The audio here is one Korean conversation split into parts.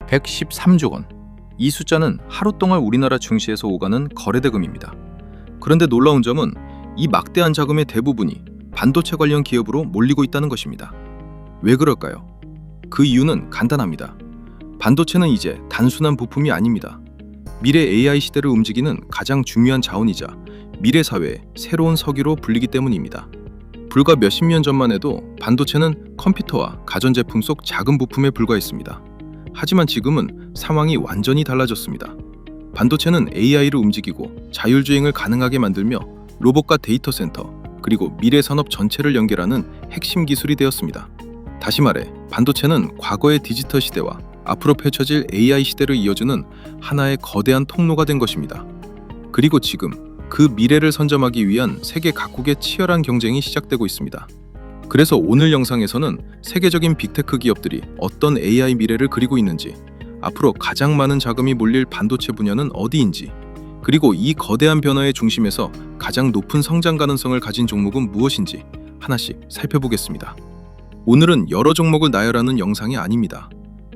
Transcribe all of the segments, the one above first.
(113조 원). 이 숫자는 하루 동안 우리나라 증시에서 오가는 거래대금입니다. 그런데 놀라운 점은 이 막대한 자금의 대부분이 반도체 관련 기업으로 몰리고 있다는 것입니다. 왜 그럴까요? 그 이유는 간단합니다. 반도체는 이제 단순한 부품이 아닙니다. 미래 AI 시대를 움직이는 가장 중요한 자원이자 미래 사회의 새로운 석유로 불리기 때문입니다. 불과 몇십 년 전만 해도 반도체는 컴퓨터와 가전제품 속 작은 부품에 불과했습니다. 하지만 지금은 상황이 완전히 달라졌습니다. 반도체는 AI를 움직이고 자율주행을 가능하게 만들며 로봇과 데이터 센터, 그리고 미래 산업 전체를 연결하는 핵심 기술이 되었습니다. 다시 말해, 반도체는 과거의 디지털 시대와 앞으로 펼쳐질 AI 시대를 이어주는 하나의 거대한 통로가 된 것입니다. 그리고 지금 그 미래를 선점하기 위한 세계 각국의 치열한 경쟁이 시작되고 있습니다. 그래서 오늘 영상에서는 세계적인 빅테크 기업들이 어떤 AI 미래를 그리고 있는지, 앞으로 가장 많은 자금이 몰릴 반도체 분야는 어디인지, 그리고 이 거대한 변화의 중심에서 가장 높은 성장 가능성을 가진 종목은 무엇인지 하나씩 살펴보겠습니다. 오늘은 여러 종목을 나열하는 영상이 아닙니다.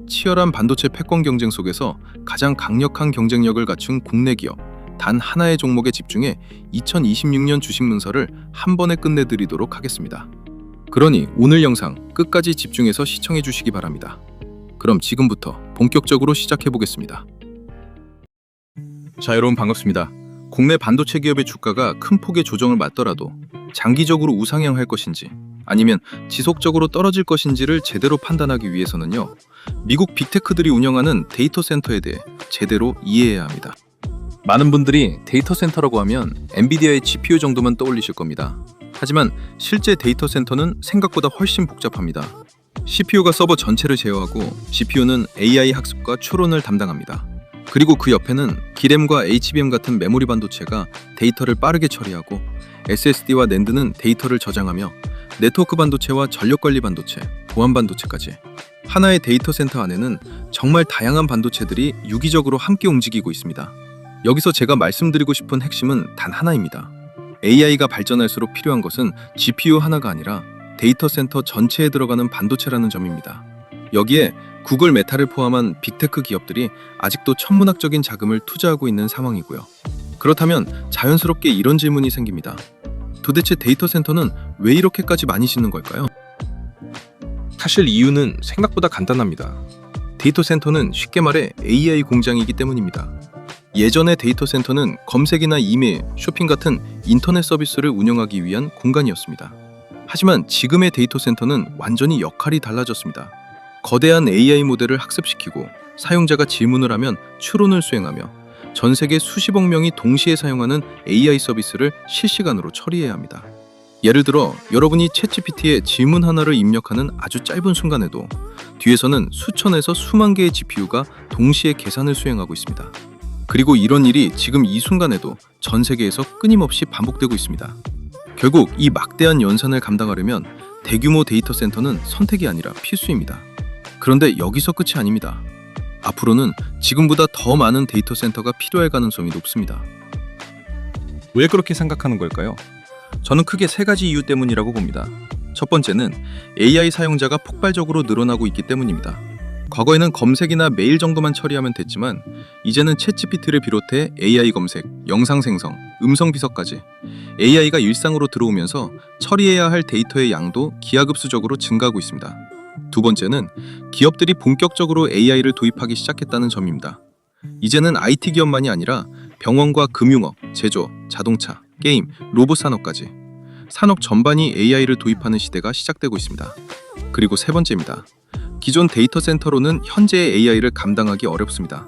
치열한 반도체 패권 경쟁 속에서 가장 강력한 경쟁력을 갖춘 국내 기업 단 하나의 종목에 집중해 2026년 주식 문서를 한 번에 끝내드리도록 하겠습니다. 그러니 오늘 영상 끝까지 집중해서 시청해 주시기 바랍니다. 그럼 지금부터 본격적으로 시작해 보겠습니다. 자, 여러분 반갑습니다. 국내 반도체 기업의 주가가 큰 폭의 조정을 맞더라도 장기적으로 우상향할 것인지 아니면 지속적으로 떨어질 것인지를 제대로 판단하기 위해서는요, 미국 빅테크들이 운영하는 데이터 센터에 대해 제대로 이해해야 합니다. 많은 분들이 데이터 센터라고 하면 엔비디아의 GPU 정도만 떠올리실 겁니다. 하지만 실제 데이터 센터는 생각보다 훨씬 복잡합니다. CPU가 서버 전체를 제어하고 GPU는 AI 학습과 추론을 담당합니다. 그리고 그 옆에는 D램과 HBM 같은 메모리 반도체가 데이터를 빠르게 처리하고 SSD와 낸드는 데이터를 저장하며 네트워크 반도체와 전력관리 반도체, 보안 반도체까지 하나의 데이터 센터 안에는 정말 다양한 반도체들이 유기적으로 함께 움직이고 있습니다. 여기서 제가 말씀드리고 싶은 핵심은 단 하나입니다. AI가 발전할수록 필요한 것은 GPU 하나가 아니라 데이터 센터 전체에 들어가는 반도체라는 점입니다. 여기에 구글 메타를 포함한 빅테크 기업들이 아직도 천문학적인 자금을 투자하고 있는 상황이고요. 그렇다면 자연스럽게 이런 질문이 생깁니다. 도대체 데이터 센터는 왜 이렇게까지 많이 짓는 걸까요? 사실 이유는 생각보다 간단합니다. 데이터 센터는 쉽게 말해 AI 공장이기 때문입니다. 예전의 데이터 센터는 검색이나 이메일, 쇼핑 같은 인터넷 서비스를 운영하기 위한 공간이었습니다. 하지만 지금의 데이터 센터는 완전히 역할이 달라졌습니다. 거대한 AI 모델을 학습시키고 사용자가 질문을 하면 추론을 수행하며 전 세계 수십억 명이 동시에 사용하는 AI 서비스를 실시간으로 처리해야 합니다. 예를 들어 여러분이 챗GPT에 질문 하나를 입력하는 아주 짧은 순간에도 뒤에서는 수천에서 수만 개의 GPU가 동시에 계산을 수행하고 있습니다. 그리고 이런 일이 지금 이 순간에도 전 세계에서 끊임없이 반복되고 있습니다. 결국 이 막대한 연산을 감당하려면 대규모 데이터 센터는 선택이 아니라 필수입니다. 그런데 여기서 끝이 아닙니다. 앞으로는 지금보다 더 많은 데이터 센터가 필요할 가능성이 높습니다. 왜 그렇게 생각하는 걸까요? 저는 크게 세 가지 이유 때문이라고 봅니다. 첫 번째는 AI 사용자가 폭발적으로 늘어나고 있기 때문입니다. 과거에는 검색이나 메일 정도만 처리하면 됐지만 이제는 챗GPT를 비롯해 AI 검색, 영상 생성, 음성 비서까지 AI가 일상으로 들어오면서 처리해야 할 데이터의 양도 기하급수적으로 증가하고 있습니다. 두 번째는 기업들이 본격적으로 AI를 도입하기 시작했다는 점입니다. 이제는 IT 기업만이 아니라 병원과 금융업, 제조, 자동차, 게임, 로봇 산업까지 산업 전반이 AI를 도입하는 시대가 시작되고 있습니다. 그리고 세 번째입니다. 기존 데이터 센터로는 현재의 AI를 감당하기 어렵습니다.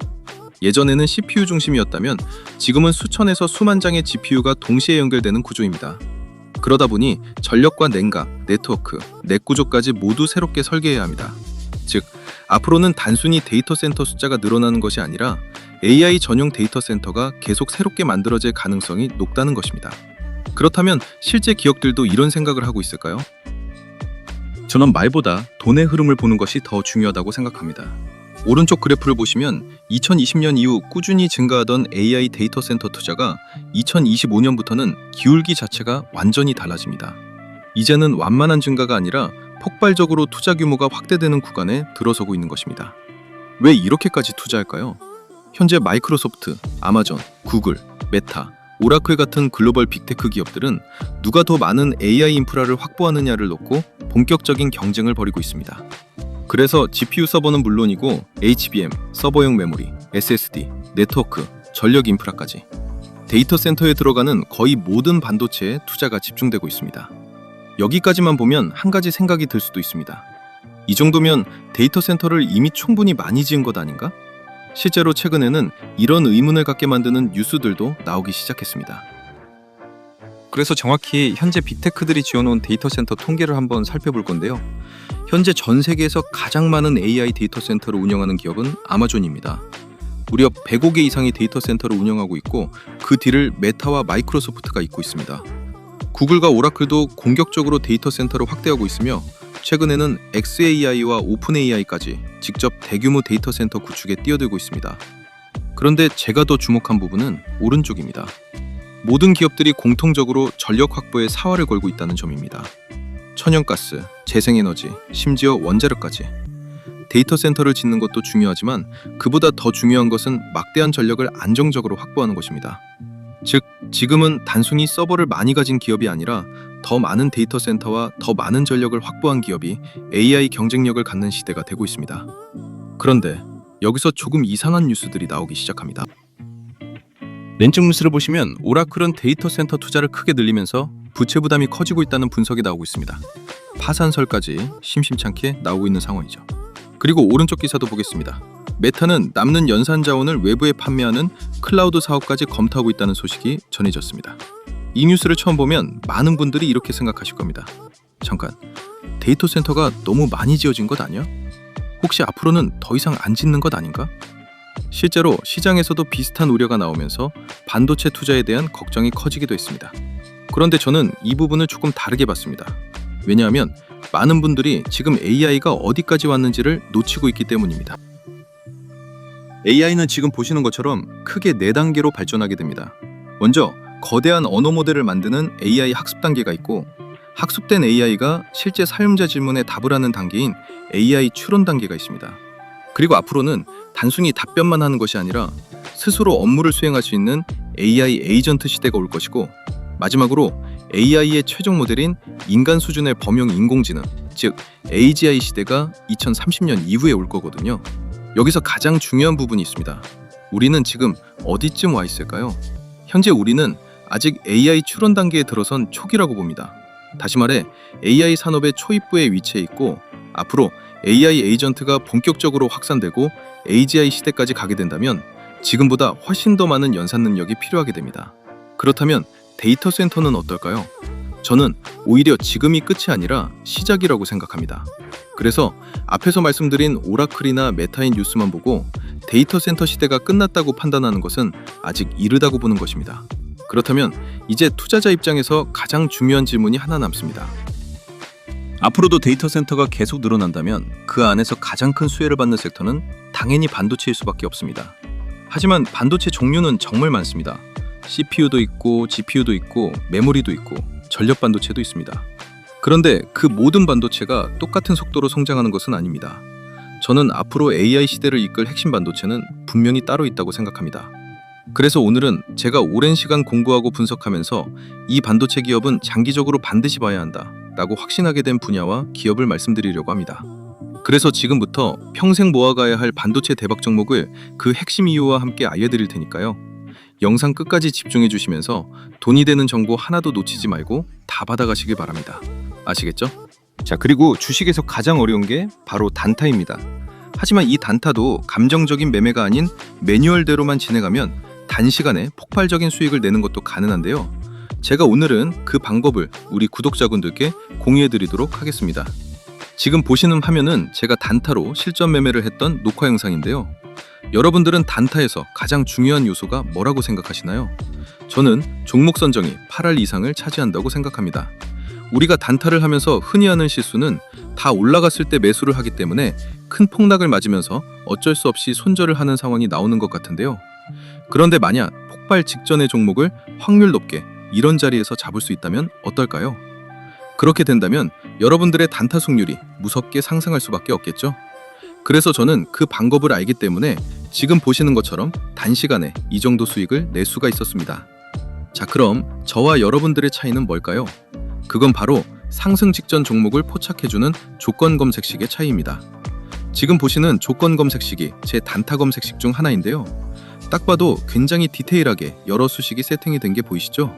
예전에는 CPU 중심이었다면 지금은 수천에서 수만 장의 GPU가 동시에 연결되는 구조입니다. 그러다 보니 전력과 냉각, 네트워크, 넷 구조까지 모두 새롭게 설계해야 합니다. 즉, 앞으로는 단순히 데이터 센터 숫자가 늘어나는 것이 아니라 AI 전용 데이터 센터가 계속 새롭게 만들어질 가능성이 높다는 것입니다. 그렇다면 실제 기업들도 이런 생각을 하고 있을까요? 저는 말보다 돈의 흐름을 보는 것이 더 중요하다고 생각합니다. 오른쪽 그래프를 보시면 2020년 이후 꾸준히 증가하던 AI 데이터 센터 투자가 2025년부터는 기울기 자체가 완전히 달라집니다. 이제는 완만한 증가가 아니라 폭발적으로 투자 규모가 확대되는 구간에 들어서고 있는 것입니다. 왜 이렇게까지 투자할까요? 현재 마이크로소프트, 아마존, 구글, 메타, 오라클 같은 글로벌 빅테크 기업들은 누가 더 많은 AI 인프라를 확보하느냐를 놓고 본격적인 경쟁을 벌이고 있습니다. 그래서 GPU 서버는 물론이고 HBM, 서버용 메모리, SSD, 네트워크, 전력 인프라까지 데이터 센터에 들어가는 거의 모든 반도체에 투자가 집중되고 있습니다. 여기까지만 보면 한 가지 생각이 들 수도 있습니다. 이 정도면 데이터 센터를 이미 충분히 많이 지은 것 아닌가? 실제로 최근에는 이런 의문을 갖게 만드는 뉴스들도 나오기 시작했습니다. 그래서 정확히 현재 빅테크들이 지어놓은 데이터 센터 통계를 한번 살펴볼 건데요. 현재 전 세계에서 가장 많은 AI 데이터 센터를 운영하는 기업은 아마존입니다. 무려 105개 이상의 데이터 센터를 운영하고 있고 그 뒤를 메타와 마이크로소프트가 잇고 있습니다. 구글과 오라클도 공격적으로 데이터 센터를 확대하고 있으며 최근에는 xAI와 오픈AI까지 직접 대규모 데이터 센터 구축에 뛰어들고 있습니다. 그런데 제가 더 주목한 부분은 오른쪽입니다. 모든 기업들이 공통적으로 전력 확보에 사활을 걸고 있다는 점입니다. 천연가스, 재생에너지, 심지어 원자력까지. 데이터 센터를 짓는 것도 중요하지만 그보다 더 중요한 것은 막대한 전력을 안정적으로 확보하는 것입니다. 즉, 지금은 단순히 서버를 많이 가진 기업이 아니라 더 많은 데이터 센터와 더 많은 전력을 확보한 기업이 AI 경쟁력을 갖는 시대가 되고 있습니다. 그런데 여기서 조금 이상한 뉴스들이 나오기 시작합니다. 렌증 뉴스를 보시면 오라클은 데이터 센터 투자를 크게 늘리면서 부채 부담이 커지고 있다는 분석이 나오고 있습니다. 파산설까지 심심찮게 나오고 있는 상황이죠. 그리고 오른쪽 기사도 보겠습니다. 메타는 남는 연산 자원을 외부에 판매하는 클라우드 사업까지 검토하고 있다는 소식이 전해졌습니다. 이 뉴스를 처음 보면 많은 분들이 이렇게 생각하실 겁니다. 잠깐, 데이터 센터가 너무 많이 지어진 것 아니야? 혹시 앞으로는 더 이상 안 짓는 것 아닌가? 실제로 시장에서도 비슷한 우려가 나오면서 반도체 투자에 대한 걱정이 커지기도 했습니다. 그런데 저는 이 부분을 조금 다르게 봤습니다. 왜냐하면 많은 분들이 지금 AI가 어디까지 왔는지를 놓치고 있기 때문입니다. AI는 지금 보시는 것처럼 크게 4단계로 발전하게 됩니다. 먼저 거대한 언어 모델을 만드는 AI 학습 단계가 있고, 학습된 AI가 실제 사용자 질문에 답을 하는 단계인 AI 추론 단계가 있습니다. 그리고 앞으로는 단순히 답변만 하는 것이 아니라 스스로 업무를 수행할 수 있는 AI 에이전트 시대가 올 것이고, 마지막으로 AI의 최종 모델인 인간 수준의 범용 인공지능, 즉 AGI 시대가 2030년 이후에 올 거거든요. 여기서 가장 중요한 부분이 있습니다. 우리는 지금 어디쯤 와 있을까요? 현재 우리는 아직 AI 추론 단계에 들어선 초기라고 봅니다. 다시 말해 AI 산업의 초입부에 위치해 있고, 앞으로 AI 에이전트가 본격적으로 확산되고 AGI 시대까지 가게 된다면 지금보다 훨씬 더 많은 연산 능력이 필요하게 됩니다. 그렇다면 데이터 센터는 어떨까요? 저는 오히려 지금이 끝이 아니라 시작이라고 생각합니다. 그래서 앞에서 말씀드린 오라클이나 메타의 뉴스만 보고 데이터 센터 시대가 끝났다고 판단하는 것은 아직 이르다고 보는 것입니다. 그렇다면 이제 투자자 입장에서 가장 중요한 질문이 하나 남습니다. 앞으로도 데이터 센터가 계속 늘어난다면 그 안에서 가장 큰 수혜를 받는 섹터는 당연히 반도체일 수밖에 없습니다. 하지만 반도체 종류는 정말 많습니다. CPU도 있고 GPU도 있고 메모리도 있고 전력 반도체도 있습니다. 그런데 그 모든 반도체가 똑같은 속도로 성장하는 것은 아닙니다. 저는 앞으로 AI 시대를 이끌 핵심 반도체는 분명히 따로 있다고 생각합니다. 그래서 오늘은 제가 오랜 시간 공부하고 분석하면서 이 반도체 기업은 장기적으로 반드시 봐야 한다 라고 확신하게 된 분야와 기업을 말씀드리려고 합니다. 그래서 지금부터 평생 모아가야 할 반도체 대박 종목을 그 핵심 이유와 함께 알려드릴 테니까요. 영상 끝까지 집중해 주시면서 돈이 되는 정보 하나도 놓치지 말고 다 받아가시길 바랍니다. 아시겠죠? 자, 그리고 주식에서 가장 어려운 게 바로 단타입니다. 하지만 이 단타도 감정적인 매매가 아닌 매뉴얼대로만 진행하면 단시간에 폭발적인 수익을 내는 것도 가능한데요. 제가 오늘은 그 방법을 우리 구독자분들께 공유해 드리도록 하겠습니다. 지금 보시는 화면은 제가 단타로 실전 매매를 했던 녹화 영상인데요. 여러분들은 단타에서 가장 중요한 요소가 뭐라고 생각하시나요? 저는 종목 선정이 8할 이상을 차지한다고 생각합니다. 우리가 단타를 하면서 흔히 하는 실수는 다 올라갔을 때 매수를 하기 때문에 큰 폭락을 맞으면서 어쩔 수 없이 손절을 하는 상황이 나오는 것 같은데요. 그런데 만약 폭발 직전의 종목을 확률 높게 이런 자리에서 잡을 수 있다면 어떨까요? 그렇게 된다면 여러분들의 단타 승률이 무섭게 상승할 수밖에 없겠죠. 그래서 저는 그 방법을 알기 때문에 지금 보시는 것처럼 단시간에 이 정도 수익을 낼 수가 있었습니다. 자, 그럼 저와 여러분들의 차이는 뭘까요? 그건 바로 상승 직전 종목을 포착해주는 조건 검색식의 차이입니다. 지금 보시는 조건 검색식이 제 단타 검색식 중 하나인데요. 딱 봐도 굉장히 디테일하게 여러 수식이 세팅이 된 게 보이시죠?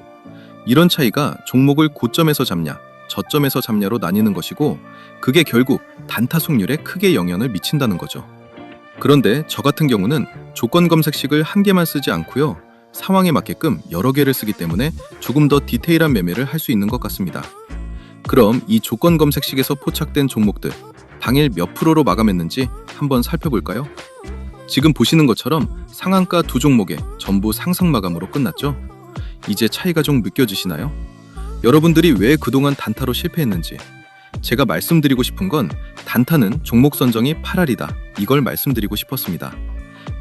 이런 차이가 종목을 고점에서 잡냐, 저점에서 잡냐로 나뉘는 것이고, 그게 결국 단타 승률에 크게 영향을 미친다는 거죠. 그런데 저 같은 경우는 조건 검색식을 한 개만 쓰지 않고요. 상황에 맞게끔 여러 개를 쓰기 때문에 조금 더 디테일한 매매를 할 수 있는 것 같습니다. 그럼 이 조건 검색식에서 포착된 종목들, 당일 몇 프로로 마감했는지 한번 살펴볼까요? 지금 보시는 것처럼 상한가 두 종목에 전부 상승 마감으로 끝났죠? 이제 차이가 좀 느껴지시나요? 여러분들이 왜 그동안 단타로 실패했는지, 제가 말씀드리고 싶은 건 단타는 종목 선정이 8알이다, 이걸 말씀드리고 싶었습니다.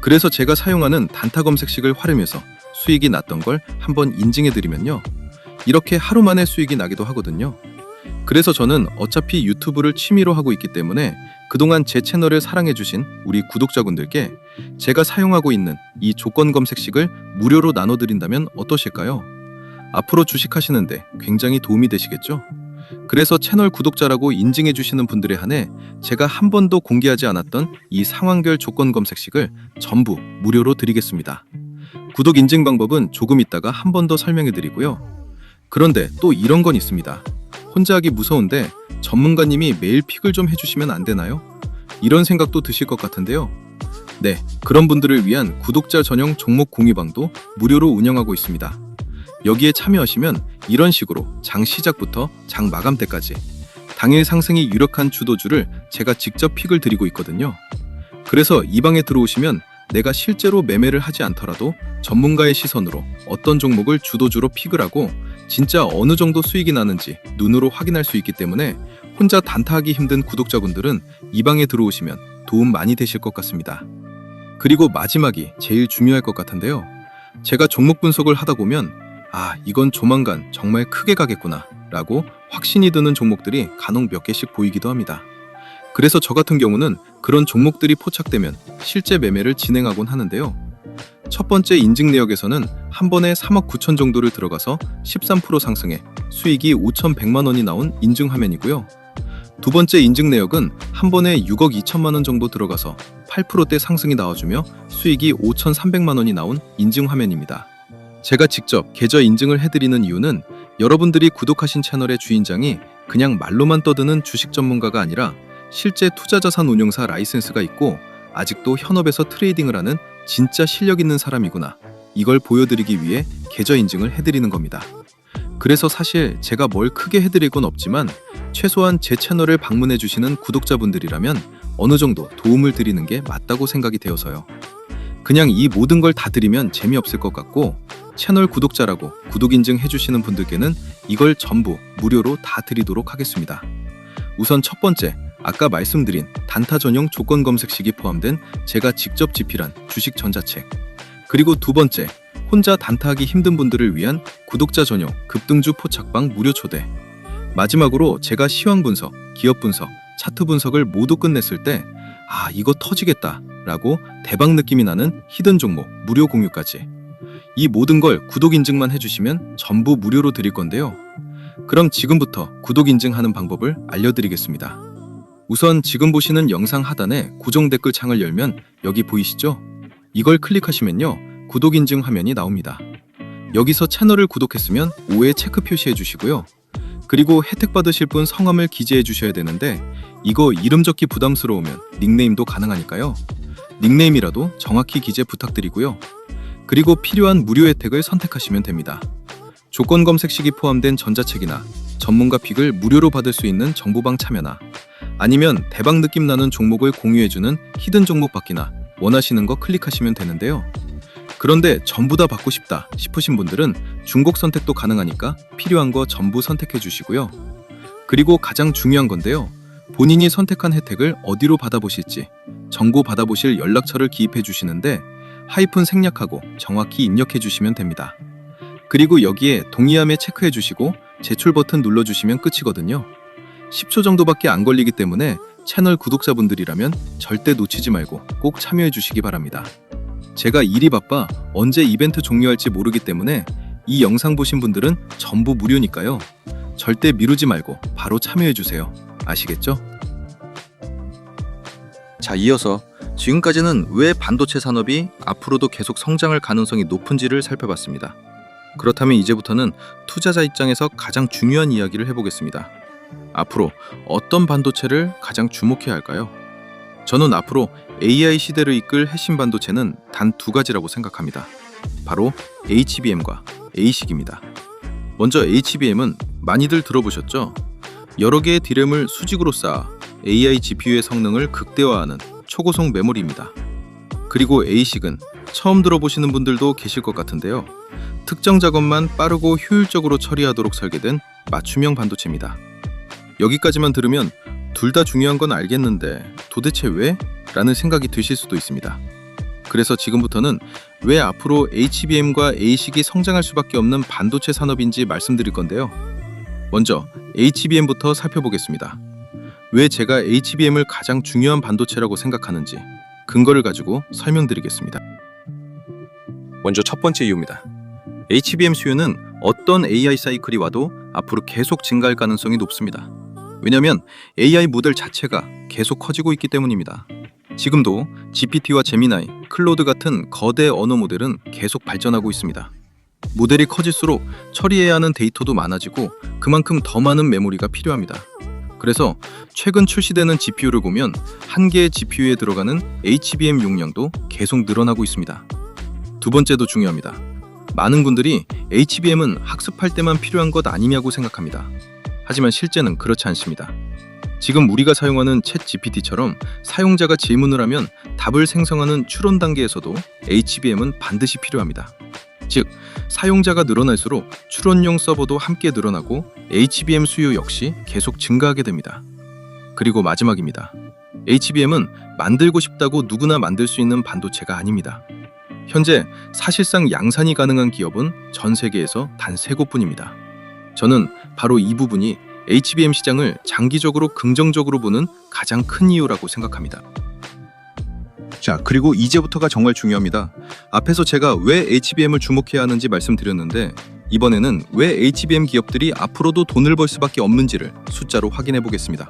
그래서 제가 사용하는 단타 검색식을 활용해서 수익이 났던 걸 한번 인증해드리면요, 이렇게 하루 만에 수익이 나기도 하거든요. 그래서 저는 어차피 유튜브를 취미로 하고 있기 때문에 그동안 제 채널을 사랑해주신 우리 구독자분들께 제가 사용하고 있는 이 조건 검색식을 무료로 나눠드린다면 어떠실까요? 앞으로 주식하시는데 굉장히 도움이 되시겠죠? 그래서 채널 구독자라고 인증해주시는 분들에 한해 제가 한 번도 공개하지 않았던 이 상황별 조건 검색식을 전부 무료로 드리겠습니다. 구독 인증 방법은 조금 있다가 한 번 더 설명해드리고요. 그런데 또 이런 건 있습니다. 혼자 하기 무서운데 전문가님이 매일 픽을 좀 해주시면 안 되나요? 이런 생각도 드실 것 같은데요. 네, 그런 분들을 위한 구독자 전용 종목 공유방도 무료로 운영하고 있습니다. 여기에 참여하시면 이런 식으로 장 시작부터 장 마감 때까지 당일 상승이 유력한 주도주를 제가 직접 픽을 드리고 있거든요. 그래서 이 방에 들어오시면 내가 실제로 매매를 하지 않더라도 전문가의 시선으로 어떤 종목을 주도주로 픽을 하고 진짜 어느 정도 수익이 나는지 눈으로 확인할 수 있기 때문에 혼자 단타하기 힘든 구독자분들은 이 방에 들어오시면 도움 많이 되실 것 같습니다. 그리고 마지막이 제일 중요할 것 같은데요. 제가 종목 분석을 하다 보면 이건 조만간 정말 크게 가겠구나 라고 확신이 드는 종목들이 간혹 몇 개씩 보이기도 합니다. 그래서 저 같은 경우는 그런 종목들이 포착되면 실제 매매를 진행하곤 하는데요. 첫 번째 인증 내역에서는 한 번에 3억 9천 정도를 들어가서 13% 상승해 수익이 5,100만 원이 나온 인증 화면이고요. 두 번째 인증 내역은 한 번에 6억 2천만 원 정도 들어가서 8%대 상승이 나와주며 수익이 5,300만 원이 나온 인증 화면입니다. 제가 직접 계좌 인증을 해드리는 이유는 여러분들이 구독하신 채널의 주인장이 그냥 말로만 떠드는 주식 전문가가 아니라 실제 투자자산 운용사 라이센스가 있고 아직도 현업에서 트레이딩을 하는 진짜 실력 있는 사람이구나, 이걸 보여드리기 위해 계좌 인증을 해드리는 겁니다. 그래서 사실 제가 뭘 크게 해드릴 건 없지만 최소한 제 채널을 방문해 주시는 구독자분들이라면 어느 정도 도움을 드리는 게 맞다고 생각이 되어서요. 그냥 이 모든 걸 다 드리면 재미없을 것 같고 채널 구독자라고 구독 인증 해주시는 분들께는 이걸 전부 무료로 다 드리도록 하겠습니다. 우선 첫 번째, 아까 말씀드린 단타 전용 조건 검색식이 포함된 제가 직접 집필한 주식 전자책, 그리고 두 번째, 혼자 단타하기 힘든 분들을 위한 구독자 전용 급등주 포착방 무료 초대, 마지막으로 제가 시황 분석, 기업 분석, 차트 분석을 모두 끝냈을 때 이거 터지겠다 라고 대박 느낌이 나는 히든 종목 무료 공유까지, 이 모든 걸 구독 인증만 해주시면 전부 무료로 드릴 건데요. 그럼 지금부터 구독 인증하는 방법을 알려드리겠습니다. 우선 지금 보시는 영상 하단에 고정 댓글 창을 열면 여기 보이시죠? 이걸 클릭하시면요, 구독 인증 화면이 나옵니다. 여기서 채널을 구독했으면 5에 체크 표시해 주시고요. 그리고 혜택 받으실 분 성함을 기재해 주셔야 되는데 이거 이름 적기 부담스러우면 닉네임도 가능하니까요. 닉네임이라도 정확히 기재 부탁드리고요. 그리고 필요한 무료 혜택을 선택하시면 됩니다. 조건 검색식이 포함된 전자책이나 전문가 픽을 무료로 받을 수 있는 정보방 참여나 아니면 대박 느낌 나는 종목을 공유해주는 히든 종목 받기나 원하시는 거 클릭하시면 되는데요. 그런데 전부 다 받고 싶다 싶으신 분들은 중복 선택도 가능하니까 필요한 거 전부 선택해 주시고요. 그리고 가장 중요한 건데요. 본인이 선택한 혜택을 어디로 받아보실지 정보 받아보실 연락처를 기입해 주시는데 하이픈 생략하고 정확히 입력해 주시면 됩니다. 그리고 여기에 동의함에 체크해 주시고 제출 버튼 눌러주시면 끝이거든요. 10초 정도밖에 안 걸리기 때문에 채널 구독자분들이라면 절대 놓치지 말고 꼭 참여해 주시기 바랍니다. 제가 일이 바빠 언제 이벤트 종료할지 모르기 때문에 이 영상 보신 분들은 전부 무료니까요. 절대 미루지 말고 바로 참여해 주세요. 아시겠죠? 자, 이어서 지금까지는 왜 반도체 산업이 앞으로도 계속 성장할 가능성이 높은지를 살펴봤습니다. 그렇다면 이제부터는 투자자 입장에서 가장 중요한 이야기를 해보겠습니다. 앞으로 어떤 반도체를 가장 주목해야 할까요? 저는 앞으로 AI 시대를 이끌 핵심 반도체는 단 두 가지라고 생각합니다. 바로 HBM과 ASIC입니다. 먼저 HBM은 많이들 들어보셨죠? 여러 개의 D램을 수직으로 쌓아 AI GPU의 성능을 극대화하는 초고속 메모리입니다. 그리고 ASIC은 처음 들어보시는 분들도 계실 것 같은데요. 특정 작업만 빠르고 효율적으로 처리하도록 설계된 맞춤형 반도체입니다. 여기까지만 들으면 둘 다 중요한 건 알겠는데 도대체 왜? 라는 생각이 드실 수도 있습니다. 그래서 지금부터는 왜 앞으로 HBM과 ASIC이 성장할 수밖에 없는 반도체 산업인지 말씀드릴 건데요. 먼저 HBM부터 살펴보겠습니다. 왜 제가 HBM을 가장 중요한 반도체라고 생각하는지 근거를 가지고 설명드리겠습니다. 먼저 첫 번째 이유입니다. HBM 수요는 어떤 AI 사이클이 와도 앞으로 계속 증가할 가능성이 높습니다. 왜냐하면 AI 모델 자체가 계속 커지고 있기 때문입니다. 지금도 GPT와 제미나이, 클로드 같은 거대 언어 모델은 계속 발전하고 있습니다. 모델이 커질수록 처리해야 하는 데이터도 많아지고 그만큼 더 많은 메모리가 필요합니다. 그래서 최근 출시되는 GPU를 보면 한 개의 GPU에 들어가는 HBM 용량도 계속 늘어나고 있습니다. 두 번째도 중요합니다. 많은 분들이 HBM은 학습할 때만 필요한 것 아니냐고 생각합니다. 하지만 실제는 그렇지 않습니다. 지금 우리가 사용하는 챗 GPT처럼 사용자가 질문을 하면 답을 생성하는 추론 단계에서도 HBM은 반드시 필요합니다. 즉, 사용자가 늘어날수록 추론용 서버도 함께 늘어나고 HBM 수요 역시 계속 증가하게 됩니다. 그리고 마지막입니다. HBM은 만들고 싶다고 누구나 만들 수 있는 반도체가 아닙니다. 현재 사실상 양산이 가능한 기업은 전 세계에서 단 3곳뿐입니다. 저는 바로 이 부분이 HBM 시장을 장기적으로 긍정적으로 보는 가장 큰 이유라고 생각합니다. 자, 그리고 이제부터가 정말 중요합니다. 앞에서 제가 왜 HBM을 주목해야 하는지 말씀드렸는데 이번에는 왜 HBM 기업들이 앞으로도 돈을 벌 수밖에 없는지를 숫자로 확인해 보겠습니다.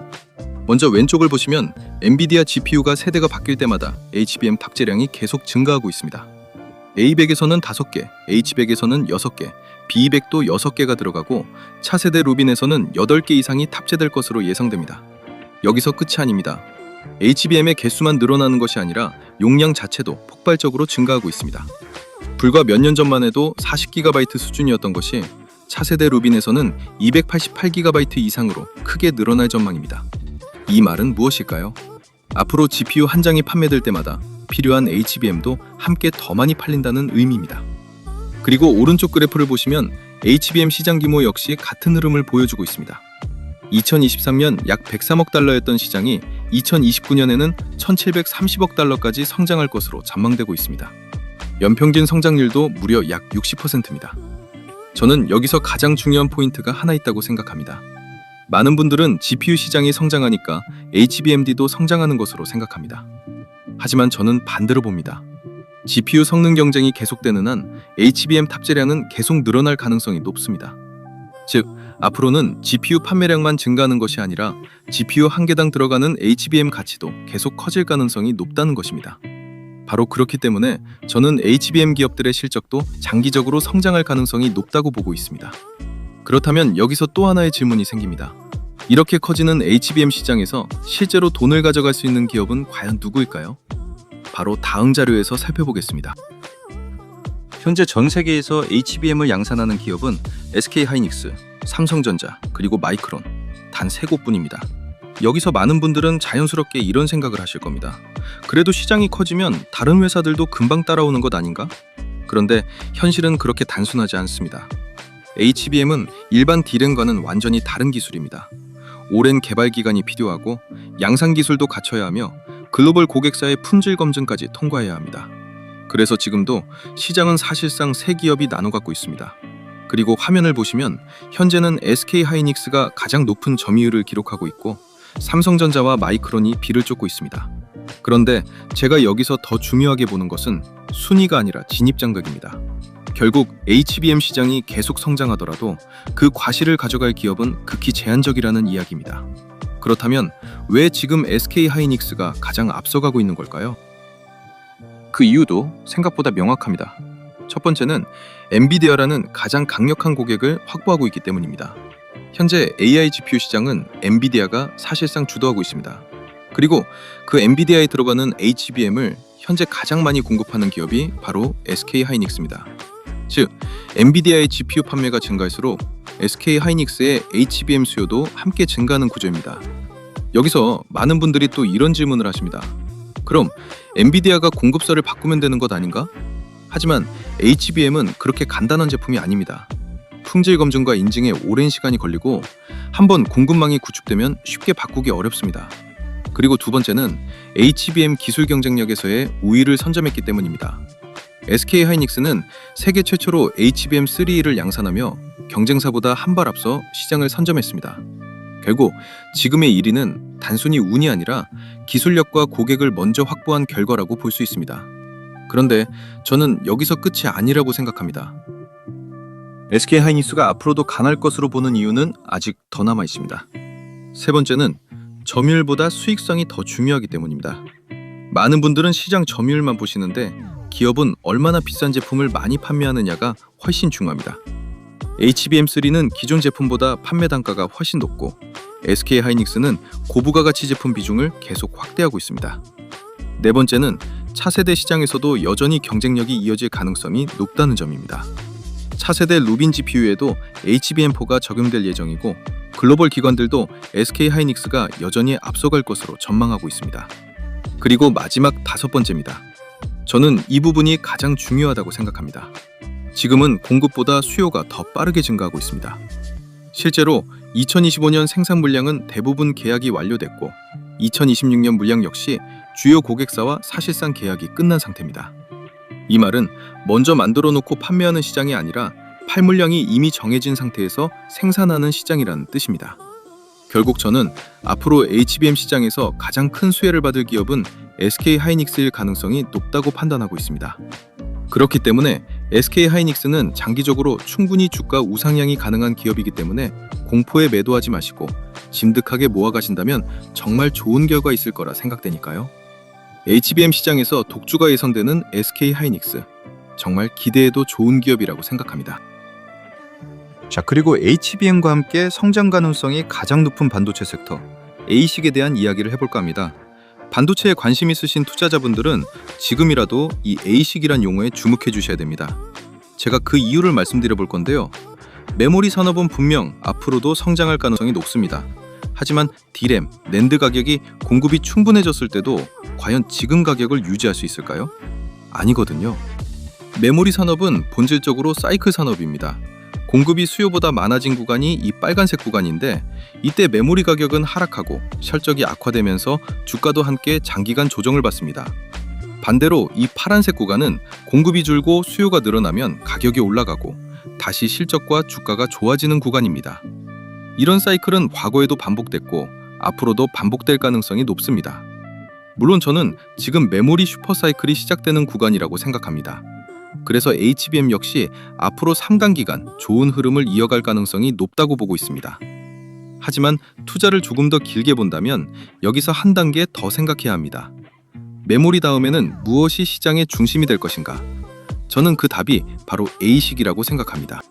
먼저 왼쪽을 보시면 엔비디아 GPU가 세대가 바뀔 때마다 HBM 탑재량이 계속 증가하고 있습니다. A100에서는 5개, H100에서는 6개, B200도 6개가 들어가고 차세대 루빈에서는 8개 이상이 탑재될 것으로 예상됩니다. 여기서 끝이 아닙니다. HBM의 개수만 늘어나는 것이 아니라 용량 자체도 폭발적으로 증가하고 있습니다. 불과 몇 년 전만 해도 40GB 수준이었던 것이 차세대 루빈에서는 288GB 이상으로 크게 늘어날 전망입니다. 이 말은 무엇일까요? 앞으로 GPU 한 장이 판매될 때마다 필요한 HBM도 함께 더 많이 팔린다는 의미입니다. 그리고 오른쪽 그래프를 보시면 HBM 시장 규모 역시 같은 흐름을 보여주고 있습니다. 2023년 약 103억 달러였던 시장이 2029년에는 1730억 달러까지 성장할 것으로 전망되고 있습니다. 연평균 성장률도 무려 약 60%입니다. 저는 여기서 가장 중요한 포인트가 하나 있다고 생각합니다. 많은 분들은 GPU 시장이 성장하니까 HBMD도 성장하는 것으로 생각합니다. 하지만 저는 반대로 봅니다. GPU 성능 경쟁이 계속되는 한 HBM 탑재량은 계속 늘어날 가능성이 높습니다. 즉, 앞으로는 GPU 판매량만 증가하는 것이 아니라 GPU 한 개당 들어가는 HBM 가치도 계속 커질 가능성이 높다는 것입니다. 바로 그렇기 때문에 저는 HBM 기업들의 실적도 장기적으로 성장할 가능성이 높다고 보고 있습니다. 그렇다면 여기서 또 하나의 질문이 생깁니다. 이렇게 커지는 HBM 시장에서 실제로 돈을 가져갈 수 있는 기업은 과연 누구일까요? 바로 다음 자료에서 살펴보겠습니다. 현재 전 세계에서 HBM을 양산하는 기업은 SK하이닉스, 삼성전자, 그리고 마이크론 단 3곳뿐입니다. 여기서 많은 분들은 자연스럽게 이런 생각을 하실 겁니다. 그래도 시장이 커지면 다른 회사들도 금방 따라오는 것 아닌가? 그런데 현실은 그렇게 단순하지 않습니다. HBM은 일반 D램과는 완전히 다른 기술입니다. 오랜 개발 기간이 필요하고 양산 기술도 갖춰야 하며 글로벌 고객사의 품질 검증까지 통과해야 합니다. 그래서 지금도 시장은 사실상 세 기업이 나눠 갖고 있습니다. 그리고 화면을 보시면 현재는 SK 하이닉스가 가장 높은 점유율을 기록하고 있고 삼성전자와 마이크론이 비를 쫓고 있습니다. 그런데 제가 여기서 더 중요하게 보는 것은 순위가 아니라 진입장벽입니다. 결국 HBM 시장이 계속 성장하더라도 그 과실을 가져갈 기업은 극히 제한적이라는 이야기입니다. 그렇다면 왜 지금 SK 하이닉스가 가장 앞서가고 있는 걸까요? 그 이유도 생각보다 명확합니다. 첫 번째는 엔비디아라는 가장 강력한 고객을 확보하고 있기 때문입니다. 현재 AI GPU 시장은 엔비디아가 사실상 주도하고 있습니다. 그리고 그 엔비디아에 들어가는 HBM을 현재 가장 많이 공급하는 기업이 바로 SK 하이닉스입니다. 즉, 엔비디아의 GPU 판매가 증가할수록 SK 하이닉스의 HBM 수요도 함께 증가하는 구조입니다. 여기서 많은 분들이 또 이런 질문을 하십니다. 그럼 엔비디아가 공급사를 바꾸면 되는 것 아닌가? 하지만 HBM은 그렇게 간단한 제품이 아닙니다. 품질 검증과 인증에 오랜 시간이 걸리고 한번 공급망이 구축되면 쉽게 바꾸기 어렵습니다. 그리고 두 번째는 HBM 기술 경쟁력에서의 우위를 선점했기 때문입니다. SK 하이닉스는 세계 최초로 HBM3E를 양산하며 경쟁사보다 한 발 앞서 시장을 선점했습니다. 결국 지금의 1위는 단순히 운이 아니라 기술력과 고객을 먼저 확보한 결과라고 볼 수 있습니다. 그런데 저는 여기서 끝이 아니라고 생각합니다. SK 하이닉스가 앞으로도 강할 것으로 보는 이유는 아직 더 남아 있습니다. 세 번째는 점유율보다 수익성이 더 중요하기 때문입니다. 많은 분들은 시장 점유율만 보시는데 기업은 얼마나 비싼 제품을 많이 판매하느냐가 훨씬 중요합니다. HBM3는 기존 제품보다 판매 단가가 훨씬 높고 SK 하이닉스는 고부가 가치 제품 비중을 계속 확대하고 있습니다. 네 번째는 차세대 시장에서도 여전히 경쟁력이 이어질 가능성이 높다는 점입니다. 차세대 루빈 GPU에도 HBM4가 적용될 예정이고 글로벌 기관들도 SK 하이닉스가 여전히 앞서갈 것으로 전망하고 있습니다. 그리고 마지막 다섯 번째입니다. 저는 이 부분이 가장 중요하다고 생각합니다. 지금은 공급보다 수요가 더 빠르게 증가하고 있습니다. 실제로 2025년 생산 물량은 대부분 계약이 완료됐고 2026년 물량 역시 주요 고객사와 사실상 계약이 끝난 상태입니다. 이 말은 먼저 만들어 놓고 판매하는 시장이 아니라 팔 물량이 이미 정해진 상태에서 생산하는 시장이라는 뜻입니다. 결국 저는 앞으로 HBM 시장에서 가장 큰 수혜를 받을 기업은 SK 하이닉스일 가능성이 높다고 판단하고 있습니다. 그렇기 때문에 SK 하이닉스는 장기적으로 충분히 주가 우상향이 가능한 기업이기 때문에 공포에 매도하지 마시고 짐득하게 모아가신다면 정말 좋은 결과 있을 거라 생각되니까요. HBM 시장에서 독주가 예상되는 SK 하이닉스, 정말 기대해도 좋은 기업이라고 생각합니다. 자, 그리고 HBM과 함께 성장 가능성이 가장 높은 반도체 섹터 ASIC에 대한 이야기를 해볼까 합니다. 반도체에 관심 있으신 투자자분들은 지금이라도 이 ASIC이란 용어에 주목해 주셔야 됩니다. 제가 그 이유를 말씀드려 볼 건데요. 메모리 산업은 분명 앞으로도 성장할 가능성이 높습니다. 하지만 D램, 낸드 가격이 공급이 충분해졌을 때도 과연 지금 가격을 유지할 수 있을까요? 아니거든요. 메모리 산업은 본질적으로 사이클 산업입니다. 공급이 수요보다 많아진 구간이 이 빨간색 구간인데 이때 메모리 가격은 하락하고 실적이 악화되면서 주가도 함께 장기간 조정을 받습니다. 반대로 이 파란색 구간은 공급이 줄고 수요가 늘어나면 가격이 올라가고 다시 실적과 주가가 좋아지는 구간입니다. 이런 사이클은 과거에도 반복됐고 앞으로도 반복될 가능성이 높습니다. 물론 저는 지금 메모리 슈퍼사이클이 시작되는 구간이라고 생각합니다. 그래서 HBM 역시 앞으로 상당 기간 좋은 흐름을 이어갈 가능성이 높다고 보고 있습니다. 하지만 투자를 조금 더 길게 본다면 여기서 한 단계 더 생각해야 합니다. 메모리 다음에는 무엇이 시장의 중심이 될 것인가? 저는 그 답이 바로 ASIC이라고 생각합니다.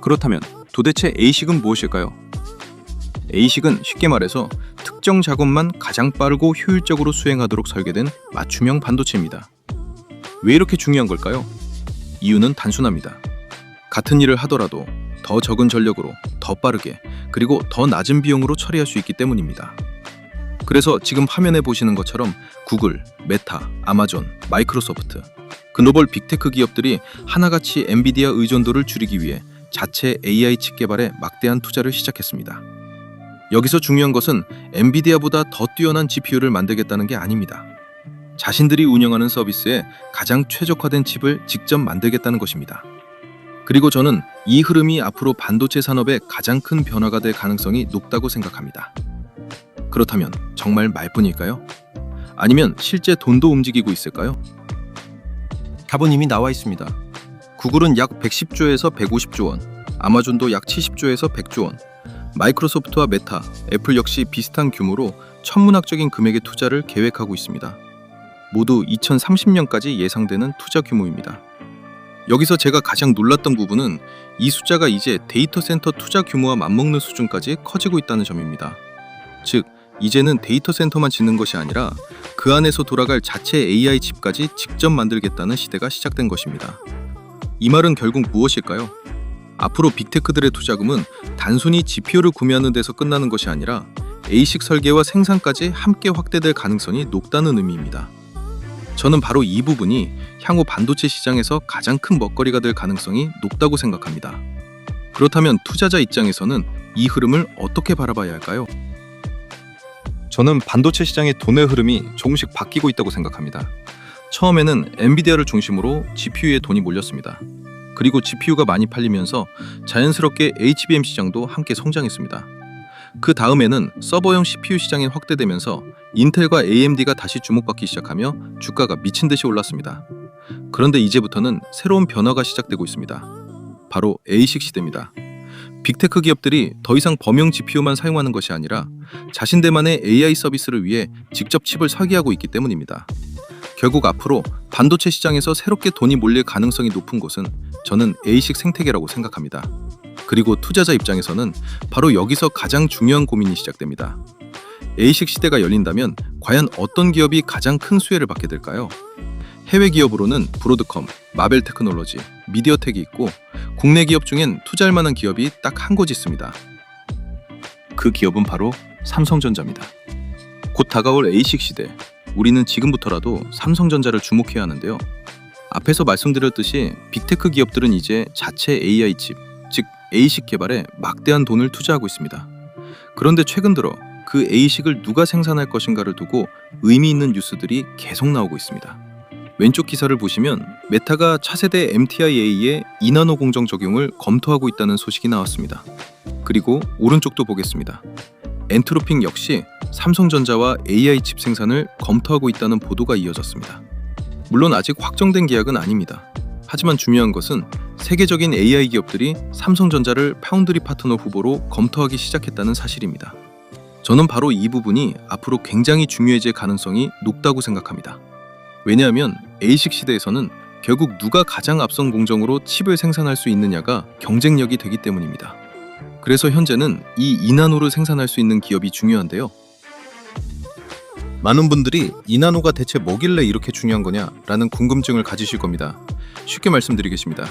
그렇다면 도대체 ASIC은 무엇일까요? ASIC은 쉽게 말해서 특정 작업만 가장 빠르고 효율적으로 수행하도록 설계된 맞춤형 반도체입니다. 왜 이렇게 중요한 걸까요? 이유는 단순합니다. 같은 일을 하더라도 더 적은 전력으로 더 빠르게 그리고 더 낮은 비용으로 처리할 수 있기 때문입니다. 그래서 지금 화면에 보시는 것처럼 구글, 메타, 아마존, 마이크로소프트, 글로벌 빅테크 기업들이 하나같이 엔비디아 의존도를 줄이기 위해 자체 AI 칩 개발에 막대한 투자를 시작했습니다. 여기서 중요한 것은 엔비디아보다 더 뛰어난 GPU를 만들겠다는 게 아닙니다. 자신들이 운영하는 서비스에 가장 최적화된 칩을 직접 만들겠다는 것입니다. 그리고 저는 이 흐름이 앞으로 반도체 산업의 가장 큰 변화가 될 가능성이 높다고 생각합니다. 그렇다면 정말 말뿐일까요? 아니면 실제 돈도 움직이고 있을까요? 답은 이미 나와 있습니다. 구글은 약 110조에서 150조 원, 아마존도 약 70조에서 100조 원, 마이크로소프트와 메타, 애플 역시 비슷한 규모로 천문학적인 금액의 투자를 계획하고 있습니다. 모두 2030년까지 예상되는 투자 규모입니다. 여기서 제가 가장 놀랐던 부분은 이 숫자가 이제 데이터 센터 투자 규모와 맞먹는 수준까지 커지고 있다는 점입니다. 즉, 이제는 데이터 센터만 짓는 것이 아니라 그 안에서 돌아갈 자체 AI 칩까지 직접 만들겠다는 시대가 시작된 것입니다. 이 말은 결국 무엇일까요? 앞으로 빅테크들의 투자금은 단순히 GPU를 구매하는 데서 끝나는 것이 아니라 ASIC 설계와 생산까지 함께 확대될 가능성이 높다는 의미입니다. 저는 바로 이 부분이 향후 반도체 시장에서 가장 큰 먹거리가 될 가능성이 높다고 생각합니다. 그렇다면 투자자 입장에서는 이 흐름을 어떻게 바라봐야 할까요? 저는 반도체 시장의 돈의 흐름이 조금씩 바뀌고 있다고 생각합니다. 처음에는 엔비디아를 중심으로 GPU에 돈이 몰렸습니다. 그리고 GPU가 많이 팔리면서 자연스럽게 HBM 시장도 함께 성장했습니다. 그 다음에는 서버용 CPU 시장이 확대되면서 인텔과 AMD가 다시 주목받기 시작하며 주가가 미친 듯이 올랐습니다. 그런데 이제부터는 새로운 변화가 시작되고 있습니다. 바로 ASIC 시대입니다. 빅테크 기업들이 더 이상 범용 GPU만 사용하는 것이 아니라 자신들만의 AI 서비스를 위해 직접 칩을 설계하고 있기 때문입니다. 결국 앞으로 반도체 시장에서 새롭게 돈이 몰릴 가능성이 높은 곳은 저는 ASIC 생태계라고 생각합니다. 그리고 투자자 입장에서는 바로 여기서 가장 중요한 고민이 시작됩니다. ASIC 시대가 열린다면 과연 어떤 기업이 가장 큰 수혜를 받게 될까요? 해외 기업으로는 브로드컴, 마벨테크놀로지, 미디어텍이 있고 국내 기업 중엔 투자할 만한 기업이 딱 한 곳 있습니다. 그 기업은 바로 삼성전자입니다. 곧 다가올 ASIC 시대, 우리는 지금부터라도 삼성전자를 주목해야 하는데요. 앞에서 말씀드렸듯이 빅테크 기업들은 이제 자체 AI 칩, 즉 ASIC 개발에 막대한 돈을 투자하고 있습니다. 그런데 최근 들어 그 ASIC을 누가 생산할 것인가를 두고 의미 있는 뉴스들이 계속 나오고 있습니다. 왼쪽 기사를 보시면 메타가 차세대 MTI-A의 2나노 공정 적용을 검토하고 있다는 소식이 나왔습니다. 그리고 오른쪽도 보겠습니다. 엔트로픽 역시 삼성전자와 AI 칩 생산을 검토하고 있다는 보도가 이어졌습니다. 물론 아직 확정된 계약은 아닙니다. 하지만 중요한 것은 세계적인 AI 기업들이 삼성전자를 파운드리 파트너 후보로 검토하기 시작했다는 사실입니다. 저는 바로 이 부분이 앞으로 굉장히 중요해질 가능성이 높다고 생각합니다. 왜냐하면 ASIC 시대에서는 결국 누가 가장 앞선 공정으로 칩을 생산할 수 있느냐가 경쟁력이 되기 때문입니다. 그래서 현재는 이 2나노를 생산할 수 있는 기업이 중요한데요. 많은 분들이 2나노가 대체 뭐길래 이렇게 중요한 거냐라는 궁금증을 가지실 겁니다. 쉽게 말씀드리겠습니다.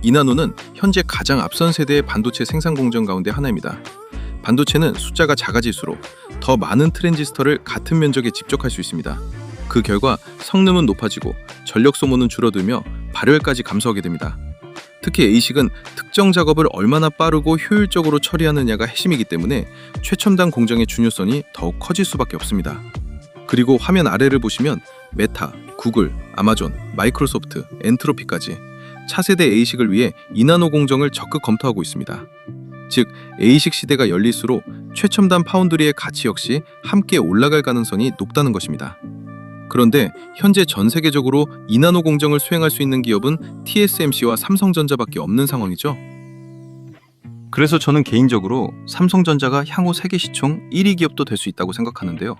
2나노는 현재 가장 앞선 세대의 반도체 생산 공정 가운데 하나입니다. 반도체는 숫자가 작아질수록 더 많은 트랜지스터를 같은 면적에 집적할 수 있습니다. 그 결과 성능은 높아지고 전력 소모는 줄어들며 발열까지 감소하게 됩니다. 특히 ASIC은 특정 작업을 얼마나 빠르고 효율적으로 처리하느냐가 핵심이기 때문에 최첨단 공정의 중요성이 더욱 커질 수밖에 없습니다. 그리고 화면 아래를 보시면 메타, 구글, 아마존, 마이크로소프트, 엔트로피까지 차세대 ASIC을 위해 2나노 공정을 적극 검토하고 있습니다. 즉, ASIC 시대가 열릴수록 최첨단 파운드리의 가치 역시 함께 올라갈 가능성이 높다는 것입니다. 그런데 현재 전 세계적으로 2나노 공정을 수행할 수 있는 기업은 TSMC와 삼성전자밖에 없는 상황이죠. 그래서 저는 개인적으로 삼성전자가 향후 세계 시총 1위 기업도 될 수 있다고 생각하는데요.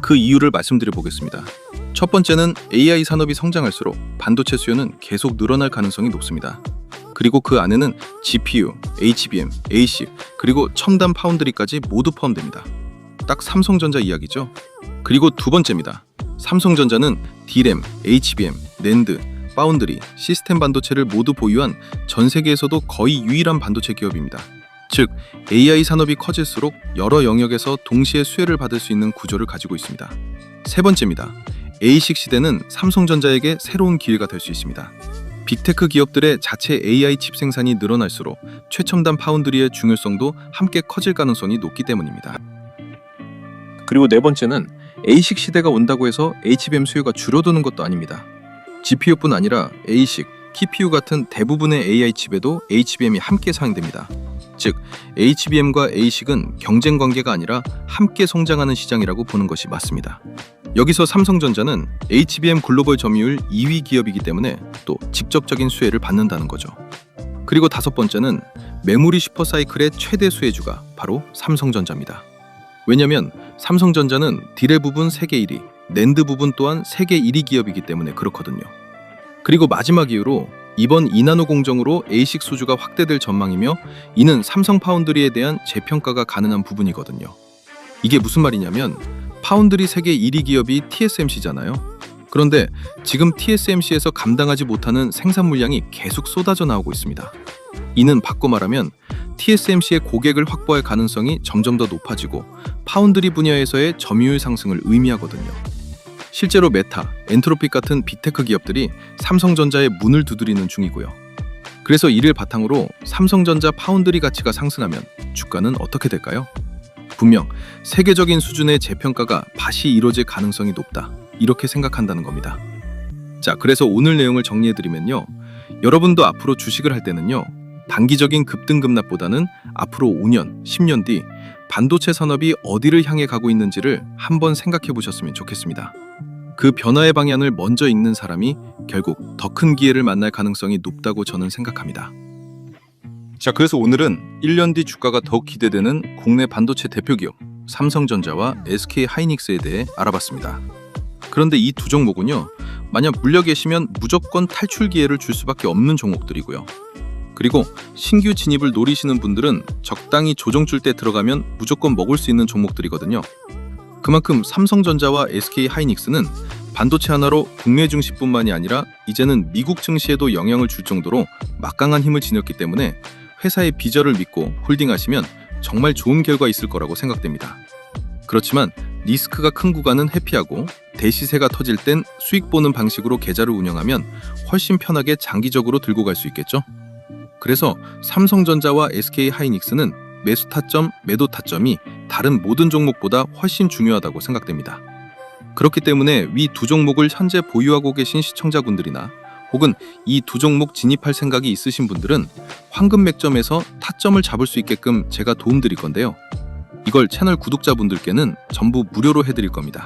그 이유를 말씀드려 보겠습니다. 첫 번째는 AI 산업이 성장할수록 반도체 수요는 계속 늘어날 가능성이 높습니다. 그리고 그 안에는 GPU, HBM, ASIC, 그리고 첨단 파운드리까지 모두 포함됩니다. 딱 삼성전자 이야기죠. 그리고 두 번째입니다. 삼성전자는 D램, HBM, 낸드, 파운드리, 시스템 반도체를 모두 보유한 전 세계에서도 거의 유일한 반도체 기업입니다. 즉, AI 산업이 커질수록 여러 영역에서 동시에 수혜를 받을 수 있는 구조를 가지고 있습니다. 세 번째입니다. ASIC 시대는 삼성전자에게 새로운 기회가 될 수 있습니다. 빅테크 기업들의 자체 AI 칩 생산이 늘어날수록 최첨단 파운드리의 중요성도 함께 커질 가능성이 높기 때문입니다. 그리고 네 번째는 ASIC 시대가 온다고 해서 HBM 수요가 줄어드는 것도 아닙니다. GPU뿐 아니라 ASIC, CPU 같은 대부분의 AI 칩에도 HBM이 함께 사용됩니다. 즉, HBM과 ASIC은 경쟁 관계가 아니라 함께 성장하는 시장이라고 보는 것이 맞습니다. 여기서 삼성전자는 HBM 글로벌 점유율 2위 기업이기 때문에 또 직접적인 수혜를 받는다는 거죠. 그리고 다섯 번째는 메모리 슈퍼사이클의 최대 수혜주가 바로 삼성전자입니다. 왜냐면 삼성전자는 디램 부분 세계 1위, 낸드 부분 또한 세계 1위 기업이기 때문에 그렇거든요. 그리고 마지막 이유로 이번 2나노 공정으로 ASIC 수주가 확대될 전망이며 이는 삼성 파운드리에 대한 재평가가 가능한 부분이거든요. 이게 무슨 말이냐면 파운드리 세계 1위 기업이 TSMC잖아요. 그런데 지금 TSMC에서 감당하지 못하는 생산 물량이 계속 쏟아져 나오고 있습니다. 이는 바꿔 말하면 TSMC의 고객을 확보할 가능성이 점점 더 높아지고 파운드리 분야에서의 점유율 상승을 의미하거든요. 실제로 메타, 엔트로픽 같은 빅테크 기업들이 삼성전자의 문을 두드리는 중이고요. 그래서 이를 바탕으로 삼성전자 파운드리 가치가 상승하면 주가는 어떻게 될까요? 분명 세계적인 수준의 재평가가 다시 이루어질 가능성이 높다. 이렇게 생각한다는 겁니다. 자, 그래서 오늘 내용을 정리해드리면요. 여러분도 앞으로 주식을 할 때는요. 단기적인 급등급락보다는 앞으로 5년, 10년 뒤 반도체 산업이 어디를 향해 가고 있는지를 한번 생각해 보셨으면 좋겠습니다. 그 변화의 방향을 먼저 읽는 사람이 결국 더 큰 기회를 만날 가능성이 높다고 저는 생각합니다. 자, 그래서 오늘은 1년 뒤 주가가 더욱 기대되는 국내 반도체 대표 기업 삼성전자와 SK하이닉스에 대해 알아봤습니다. 그런데 이 두 종목은요, 만약 물려 계시면 무조건 탈출 기회를 줄 수밖에 없는 종목들이고요. 그리고 신규 진입을 노리시는 분들은 적당히 조정줄 때 들어가면 무조건 먹을 수 있는 종목들이거든요. 그만큼 삼성전자와 SK하이닉스는 반도체 하나로 국내 증시뿐만이 아니라 이제는 미국 증시에도 영향을 줄 정도로 막강한 힘을 지녔기 때문에 회사의 비전을 믿고 홀딩하시면 정말 좋은 결과 있을 거라고 생각됩니다. 그렇지만 리스크가 큰 구간은 회피하고 대시세가 터질 땐 수익 보는 방식으로 계좌를 운영하면 훨씬 편하게 장기적으로 들고 갈 수 있겠죠? 그래서 삼성전자와 SK하이닉스는 매수 타점, 매도 타점이 다른 모든 종목보다 훨씬 중요하다고 생각됩니다. 그렇기 때문에 위 두 종목을 현재 보유하고 계신 시청자분들이나 혹은 이 두 종목 진입할 생각이 있으신 분들은 황금 맥점에서 타점을 잡을 수 있게끔 제가 도움드릴 건데요. 이걸 채널 구독자분들께는 전부 무료로 해드릴 겁니다.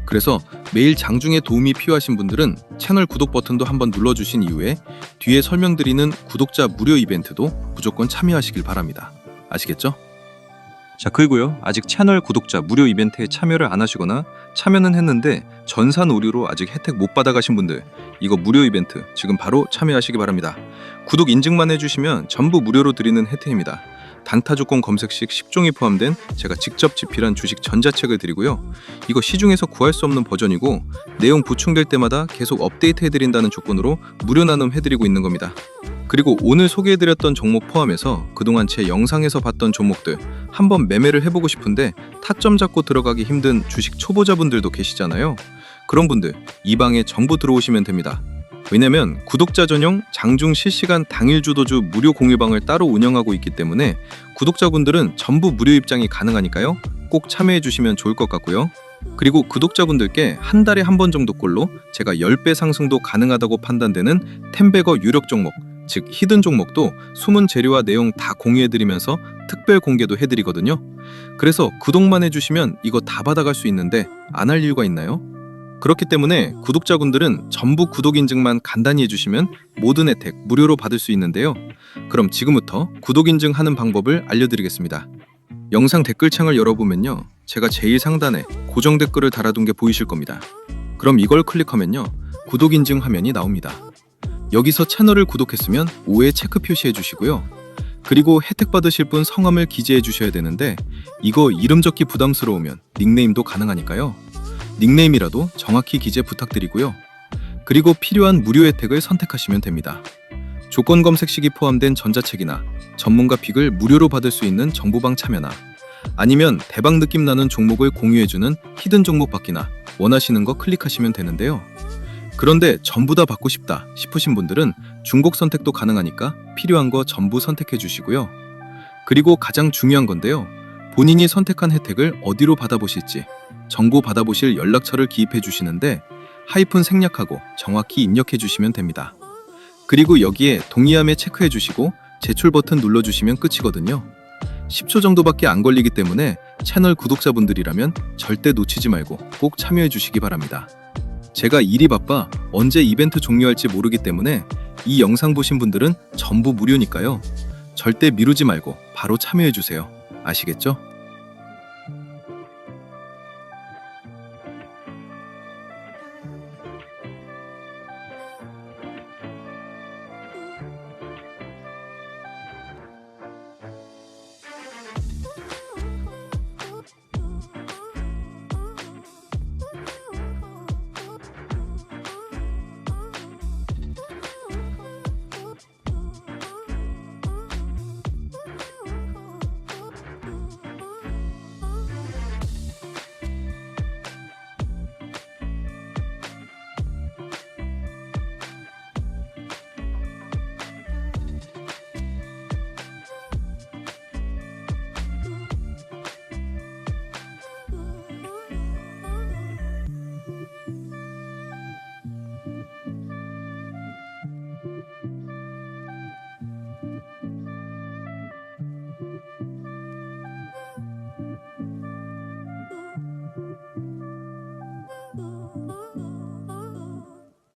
그래서 매일 장중에 도움이 필요하신 분들은 채널 구독 버튼도 한번 눌러주신 이후에 뒤에 설명드리는 구독자 무료 이벤트도 무조건 참여하시길 바랍니다. 아시겠죠? 자, 그리고요, 아직 채널 구독자 무료 이벤트에 참여를 안 하시거나 참여는 했는데 전산 오류로 아직 혜택 못 받아가신 분들, 이거 무료 이벤트 지금 바로 참여하시기 바랍니다. 구독 인증만 해주시면 전부 무료로 드리는 혜택입니다. 단타 조건 검색 시 10종이 포함된 제가 직접 집필한 주식 전자책을 드리고요. 이거 시중에서 구할 수 없는 버전이고 내용 보충될 때마다 계속 업데이트 해드린다는 조건으로 무료 나눔 해드리고 있는 겁니다. 그리고 오늘 소개해드렸던 종목 포함해서 그동안 제 영상에서 봤던 종목들 한번 매매를 해보고 싶은데 타점 잡고 들어가기 힘든 주식 초보자분들도 계시잖아요. 그런 분들 이 방에 전부 들어오시면 됩니다. 왜냐면 구독자 전용 장중 실시간 당일 주도주 무료 공유방을 따로 운영하고 있기 때문에 구독자분들은 전부 무료 입장이 가능하니까요. 꼭 참여해 주시면 좋을 것 같고요. 그리고 구독자분들께 한 달에 한 번 정도꼴로 제가 10배 상승도 가능하다고 판단되는 텐베거 유력 종목, 즉 히든 종목도 숨은 재료와 내용 다 공유해드리면서 특별 공개도 해드리거든요. 그래서 구독만 해주시면 이거 다 받아갈 수 있는데 안 할 이유가 있나요? 그렇기 때문에 구독자분들은 전부 구독 인증만 간단히 해주시면 모든 혜택 무료로 받을 수 있는데요. 그럼 지금부터 구독 인증하는 방법을 알려드리겠습니다. 영상 댓글창을 열어보면요, 제가 제일 상단에 고정 댓글을 달아둔 게 보이실 겁니다. 그럼 이걸 클릭하면요, 구독 인증 화면이 나옵니다. 여기서 채널을 구독했으면 5에 체크 표시해 주시고요. 그리고 혜택 받으실 분 성함을 기재해 주셔야 되는데 이거 이름 적기 부담스러우면 닉네임도 가능하니까요. 닉네임이라도 정확히 기재 부탁드리고요. 그리고 필요한 무료 혜택을 선택하시면 됩니다. 조건 검색 시기 포함된 전자책이나 전문가 픽을 무료로 받을 수 있는 정보방 참여나 아니면 대박 느낌 나는 종목을 공유해주는 히든 종목 받기나 원하시는 거 클릭하시면 되는데요. 그런데 전부 다 받고 싶다 싶으신 분들은 중복 선택도 가능하니까 필요한 거 전부 선택해 주시고요. 그리고 가장 중요한 건데요. 본인이 선택한 혜택을 어디로 받아보실지 정보 받아보실 연락처를 기입해 주시는데 하이픈 생략하고 정확히 입력해 주시면 됩니다. 그리고 여기에 동의함에 체크해 주시고 제출 버튼 눌러주시면 끝이거든요. 10초 정도밖에 안 걸리기 때문에 채널 구독자분들이라면 절대 놓치지 말고 꼭 참여해 주시기 바랍니다. 제가 일이 바빠 언제 이벤트 종료할지 모르기 때문에 이 영상 보신 분들은 전부 무료니까요. 절대 미루지 말고 바로 참여해 주세요. 아시겠죠?